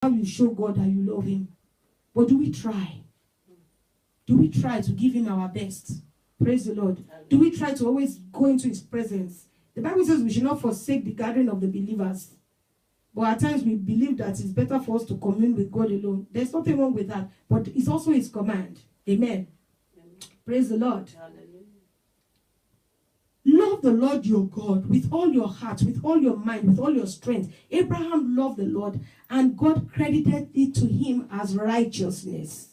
how you show God that you love him. But do we try? Do we try to give him our best? Praise the Lord. Do we try to always go into his presence? The Bible says we should not forsake the gathering of the believers. But at times we believe that it's better for us to commune with God alone. There's nothing wrong with that. But it's also his command. Amen. Praise the Lord. Love the Lord your God with all your heart, with all your mind, with all your strength. Abraham loved the Lord, and God credited it to him as righteousness.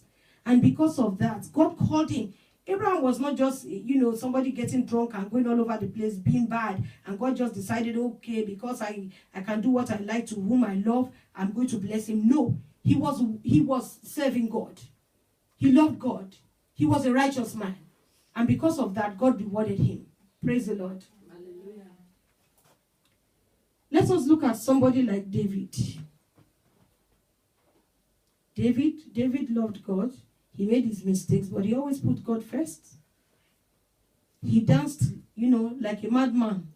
And because of that, God called him. Abraham was not just, somebody getting drunk and going all over the place, being bad. And God just decided, okay, because I can do what I like to whom I love, I'm going to bless him. No, he was serving God. He loved God. He was a righteous man. And because of that, God rewarded him. Praise the Lord. Hallelujah. Let us look at somebody like David. David loved God. He made his mistakes, but he always put God first. He danced, like a madman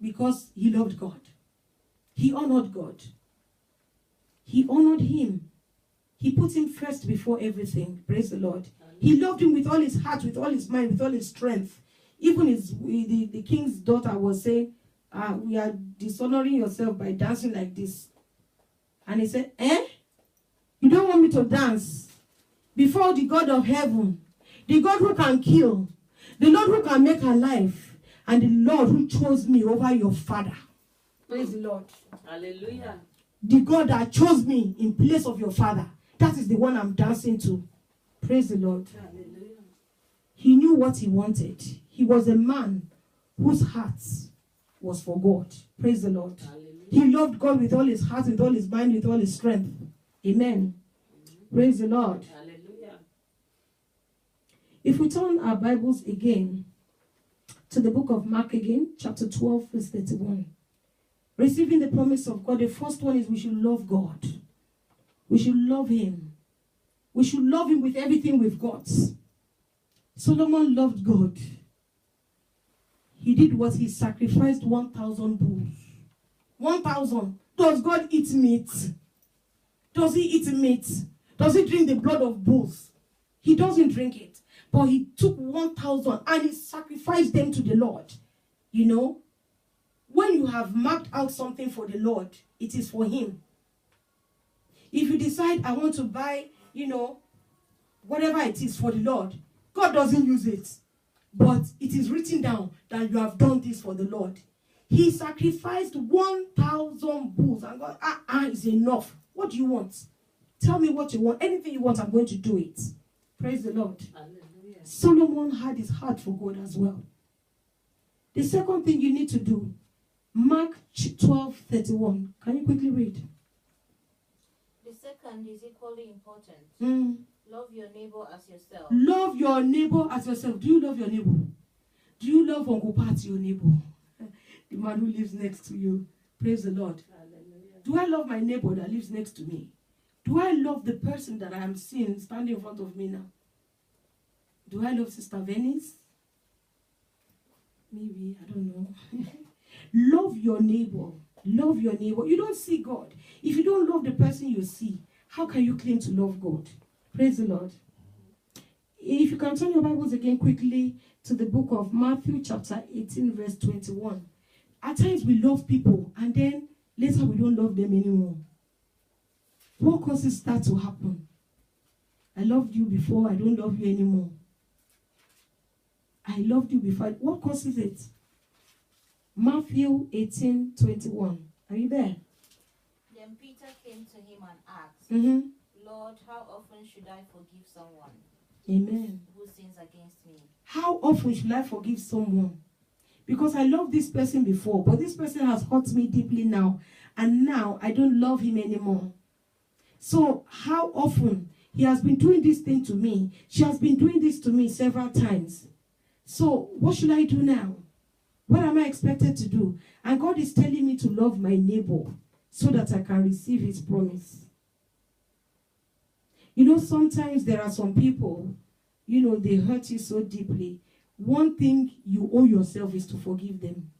because he loved God. He honored God. He honored him. He put him first before everything. Praise the Lord. He loved him with all his heart, with all his mind, with all his strength. Even the king's daughter was saying, we are dishonoring yourself by dancing like this. And he said, you don't want me to dance before the God of heaven, the God who can kill, the Lord who can make alive, and the Lord who chose me over your father. Praise the Lord. Hallelujah. The God that chose me in place of your father. That is the one I'm dancing to. Praise the Lord. Hallelujah. He knew what he wanted. He was a man whose heart was for God. Praise the Lord. Hallelujah. He loved God with all his heart, with all his mind, with all his strength. Amen. Praise the Lord. Hallelujah. If we turn our Bibles again to the book of Mark again, chapter 12, verse 31. Receiving the promise of God, the first one is we should love God. We should love him. We should love him with everything we've got. Solomon loved God. He did what? He sacrificed 1,000 bulls. 1,000. Does God eat meat? Does he eat meat? Does he drink the blood of bulls? He doesn't drink it. But he took 1,000 and he sacrificed them to the Lord. When you have marked out something for the Lord, it is for him. If you decide, I want to buy, whatever it is for the Lord, God doesn't use it. But it is written down that you have done this for the Lord. He sacrificed 1,000 bulls. And God, is enough. What do you want? Tell me what you want. Anything you want, I'm going to do it. Praise the Lord. Hallelujah. Solomon had his heart for God as well. The second thing you need to do, Mark 12:31. Can you quickly read? The second is equally important. Love your neighbor as yourself. Love your neighbor as yourself. Do you love your neighbor? Do you love Uncle Pat, your neighbor? The man who lives next to you. Praise the Lord. Hallelujah. Do I love my neighbor that lives next to me? Do I love the person that I am seeing standing in front of me now? Do I love Sister Venice? Maybe, I don't know. Love your neighbor. Love your neighbor. You don't see God. If you don't love the person you see, how can you claim to love God? Praise the Lord. If you can turn your Bibles again quickly to the book of Matthew chapter 18 verse 21. At times we love people and then later we don't love them anymore. What causes that to happen? I loved you before, I don't love you anymore. I loved you before. What causes it? Matthew 18:21. Are you there? Then Peter came to him and asked, Lord, how often should I forgive someone? Amen. Who sins against me? How often should I forgive someone? Because I loved this person before, but this person has hurt me deeply now. And now I don't love him anymore. So how often? He has been doing this thing to me. She has been doing this to me several times. So what should I do now? What am I expected to do? And God is telling me to love my neighbor so that I can receive his promise. Sometimes there are some people, they hurt you so deeply. One thing you owe yourself is to forgive them.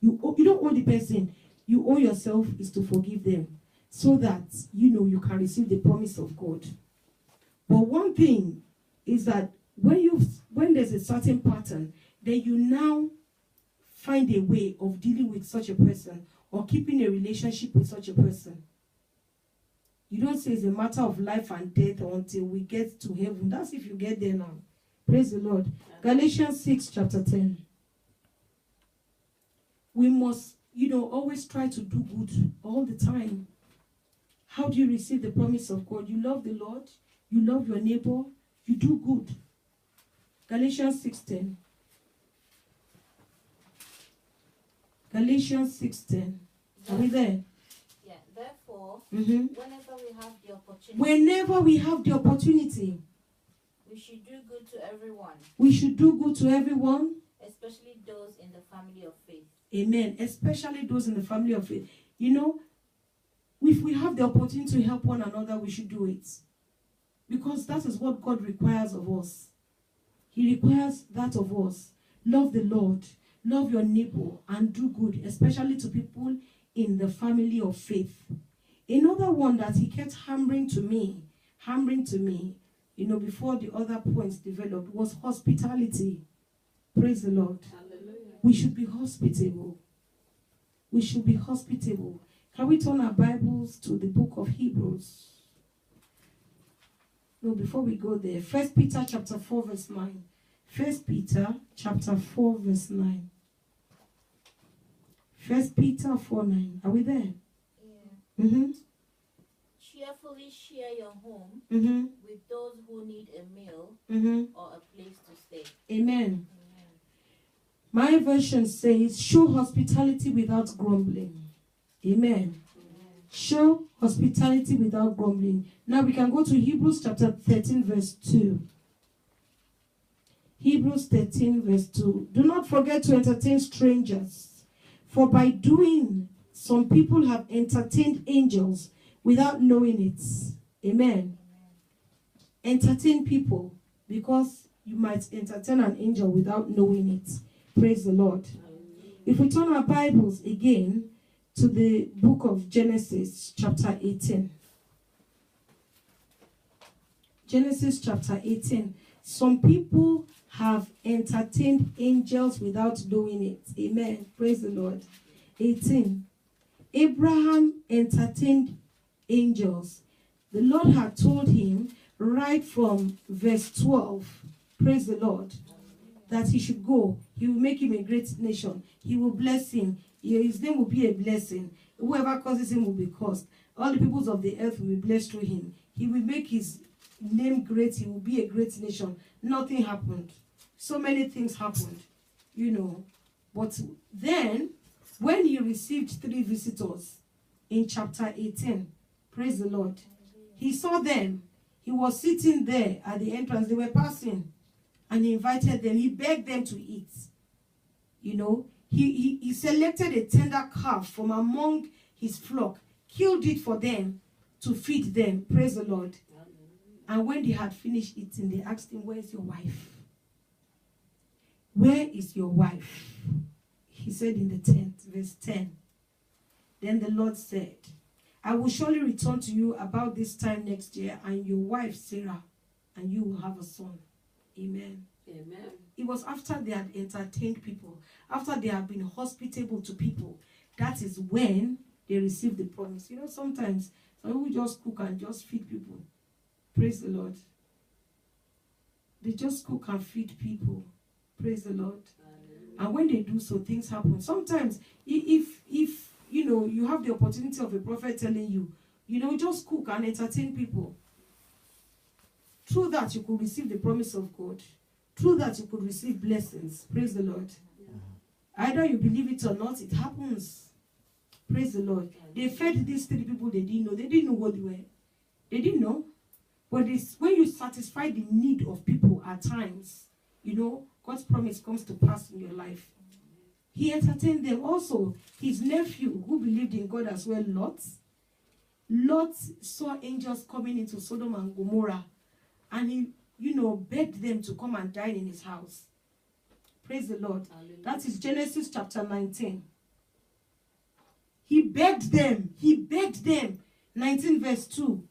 You don't owe the person. You owe yourself is to forgive them. so that, you can receive the promise of God. But one thing is that when there's a certain pattern, then you now find a way of dealing with such a person or keeping a relationship with such a person. You don't say it's a matter of life and death until we get to heaven. That's if you get there now. Praise the Lord. Galatians 6, chapter 10. We must, always try to do good all the time. How do you receive the promise of God? You love the Lord. You love your neighbor. You do good. Galatians 6:10. Galatians 6:10. Are we there? Yeah. Therefore, Mm-hmm. whenever we have the opportunity, We should do good to everyone. we should do good to everyone, Especially those in the family of faith. Amen. Especially those in the family of faith. If we have the opportunity to help one another, we should do it. Because that is what God requires of us. He requires that of us. Love the Lord, love your neighbor, and do good, especially to people in the family of faith. Another one that he kept hammering to me, before the other points developed, was hospitality. Praise the Lord. Hallelujah. We should be hospitable. We should be hospitable. Can we turn our Bibles to the book of Hebrews? No, before we go there, 1 Peter chapter 4 verse 9. 1 Peter chapter 4 verse 9. 1 Peter 4 9. Are we there? Yeah. Mm-hmm. Cheerfully share your home Mm-hmm. with those who need a meal Mm-hmm. or a place to stay. Amen. Amen. My version says, show hospitality without grumbling. Amen. Show hospitality without grumbling. Now we can go to Hebrews chapter 13 verse 2. Hebrews 13 verse 2. Do not forget to entertain strangers, for by doing, some people have entertained angels without knowing it. Amen. Entertain people, because you might entertain an angel without knowing it. Praise the Lord. If we turn our Bibles again to the book of Genesis chapter 18. Genesis chapter 18. Some people have entertained angels without knowing it. Amen. Praise the Lord. 18. Abraham entertained angels. The Lord had told him right from verse 12. Praise the Lord. That he should go. He will make him a great nation. He will bless him. His name will be a blessing. Whoever causes him will be cursed. All the peoples of the earth will be blessed through him. He will make his name great. He will be a great nation. Nothing happened. So many things happened, But then, when he received 3 visitors in chapter 18, praise the Lord, he saw them. He was sitting there at the entrance. They were passing. And he invited them. He begged them to eat. He selected a tender calf from among his flock, killed it for them to feed them. Praise the Lord. And when they had finished eating, they asked him, where is your wife? Where is your wife? He said in the 10th, verse 10. Then the Lord said, I will surely return to you about this time next year, and your wife Sarah, and you will have a son. Amen. Amen. It was after they had entertained people, after they had been hospitable to people, that is when they received the promise. Sometimes some people just cook and just feed people. Praise the Lord. They just cook and feed people. Praise the Lord. And when they do so, things happen. Sometimes, if you have the opportunity of a prophet telling you, just cook and entertain people. Through that, you could receive the promise of God. Through that, you could receive blessings. Praise the Lord. Either you believe it or not, it happens. Praise the Lord. They fed these 3 people they didn't know. They didn't know what they were. They didn't know. But when you satisfy the need of people at times, God's promise comes to pass in your life. He entertained them. Also, his nephew, who believed in God as well, Lot saw angels coming into Sodom and Gomorrah. And he, begged them to come and dine in his house. Praise the Lord. Hallelujah. That is Genesis chapter 19. He begged them. 19 verse 2.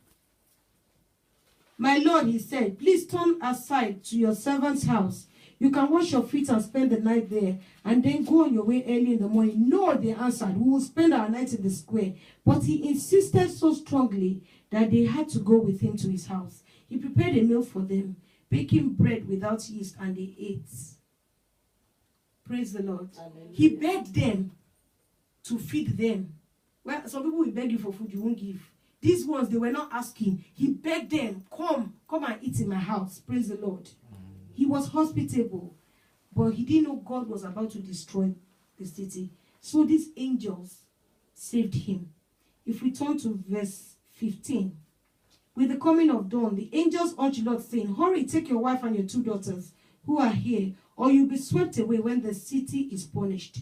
My Lord, he said, please turn aside to your servant's house. You can wash your feet and spend the night there, and then go on your way early in the morning. No, they answered, we will spend our night in the square. But he insisted so strongly that they had to go with him to his house. He prepared a meal for them, baking bread without yeast, and they ate. Praise the Lord. Hallelujah. He begged them to feed them. Well, some people will beg you for food, you won't give. These ones, they were not asking. He begged them, come and eat in my house. Praise the Lord. He was hospitable, but he didn't know God was about to destroy the city. So these angels saved him. If we turn to verse 15. With the coming of dawn, the angels urged Lot, saying, hurry, take your wife and your 2 daughters who are here, or you'll be swept away when the city is punished.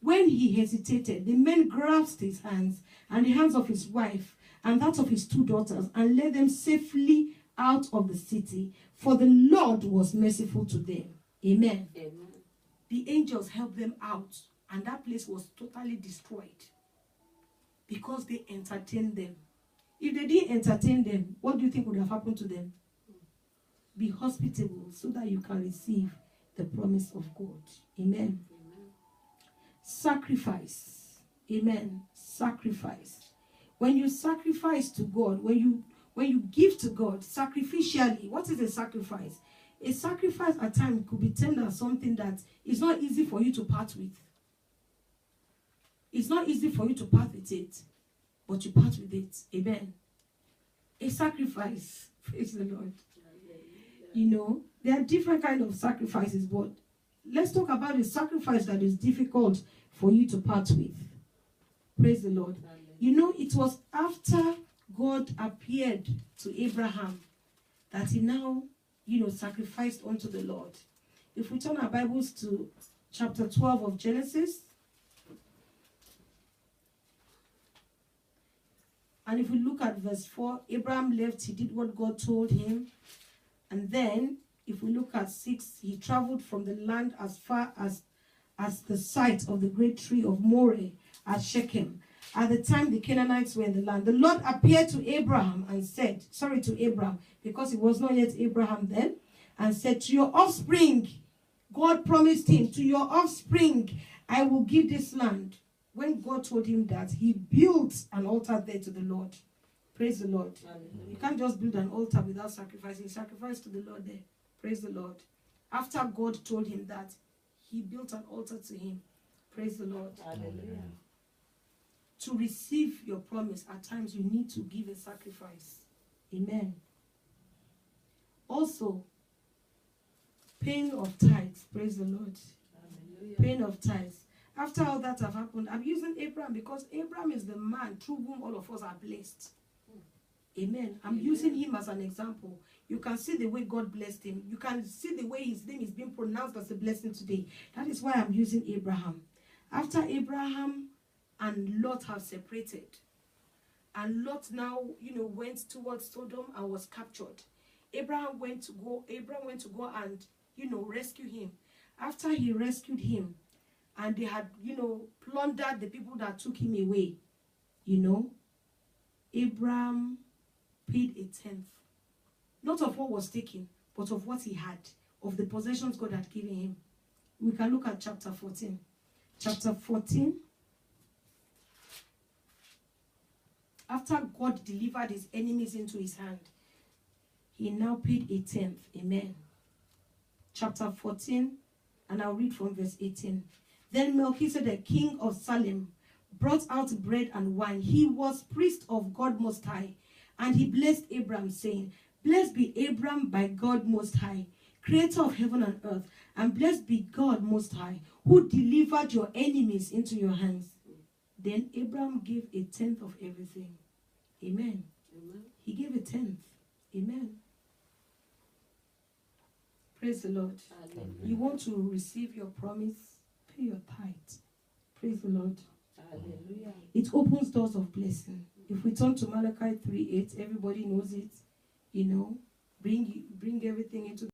When he hesitated, the men grasped his hands and the hands of his wife and that of his 2 daughters and led them safely out of the city, for the Lord was merciful to them. Amen. Amen. The angels helped them out, and that place was totally destroyed because they entertained them. If they didn't entertain them, what do you think would have happened to them? Be hospitable so that you can receive the promise of God. Amen. Amen. Sacrifice. Amen. Sacrifice. When you sacrifice to God, when you give to God sacrificially, what is a sacrifice? A sacrifice at times could be termed as something that is not easy for you to part with. It's not easy for you to part with it, but you part with it. Amen. A sacrifice. Praise the Lord. You know, there are different kinds of sacrifices, but let's talk about a sacrifice that is difficult for you to part with. Praise the Lord. You know, it was after God appeared to Abraham that he now, sacrificed unto the Lord. If we turn our Bibles to chapter 12 of Genesis, and if we look at verse 4, Abraham left, he did what God told him. And then, if we look at 6, he traveled from the land as far as the site of the great tree of Moreh at Shechem. At the time the Canaanites were in the land, the Lord appeared to Abraham and said, to Abraham, because it was not yet Abraham then, and said, to your offspring, God promised him, to your offspring, I will give this land. When God told him that, he built an altar there to the Lord. Praise the Lord. Hallelujah. You can't just build an altar without sacrificing. Sacrifice to the Lord there. Praise the Lord. After God told him that, he built an altar to him. Praise the Lord. Hallelujah. To receive your promise, at times you need to give a sacrifice. Amen. Also, paying of tithes. Praise the Lord. Hallelujah. Paying of tithes. After all that have happened, I'm using Abraham because Abraham is the man through whom all of us are blessed. Amen. I'm using him as an example. You can see the way God blessed him. You can see the way his name is being pronounced as a blessing today. That is why I'm using Abraham. After Abraham and Lot have separated, and Lot now, went towards Sodom and was captured. Abraham went to go and, rescue him. After he rescued him, and they had, plundered the people that took him away, Abraham paid a tenth. Not of what was taken, but of what he had, of the possessions God had given him. We can look at chapter 14. Chapter 14. After God delivered his enemies into his hand, he now paid a tenth. Amen. Chapter 14, and I'll read from verse 18. Then Melchizedek, king of Salem, brought out bread and wine. He was priest of God Most High, and he blessed Abram, saying, blessed be Abram by God Most High, creator of heaven and earth, and blessed be God Most High, who delivered your enemies into your hands. Then Abram gave a tenth of everything. Amen. Amen. He gave a tenth. Amen. Praise the Lord. Hallelujah. You want to receive your promise, pay your tithe. Praise the Lord. Hallelujah. It opens doors of blessing. If we turn to Malachi 3:8, everybody knows it. Bring everything into